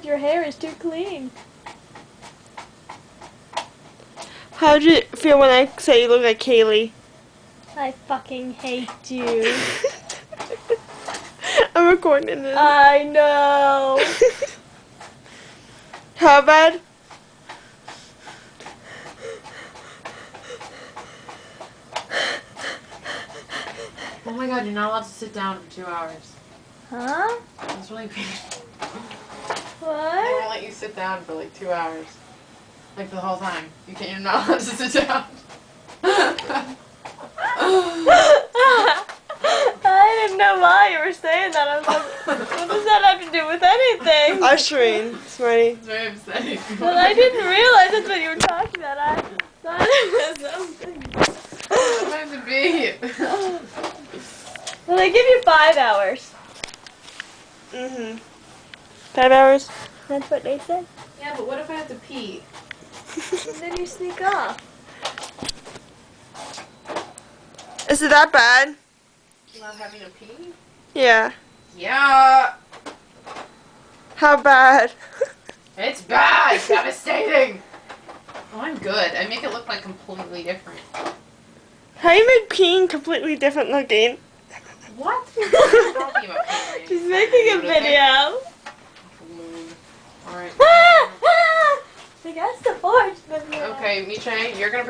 with your hair is too clean. How did you feel when I say you look like Kaylee? I fucking hate you. I'm recording this. I know. How bad? Oh my god, you're not allowed to sit down for 2 hours. Huh? That's really painful. They What? won't let you sit down for like 2 hours. Like for the whole time. You're not allowed to sit down. I didn't know why you were saying that. I was like, what does that have to do with anything? Ushering, Smarty. It's very upsetting. Well, I didn't realize that's what you were talking about. I thought it was something. What might it be? Well, they give you 5 hours. 5 hours? That's what they said. Yeah, but what if I have to pee? And then you sneak off. Is it that bad? Not having to pee? Yeah. Yeah. How bad? It's bad. It's devastating. Oh, I'm good. I make it look like completely different. How you make peeing completely different looking? What? What are you talking about? She's making a video. Alright. They got the forge. Okay, Miche, you're gonna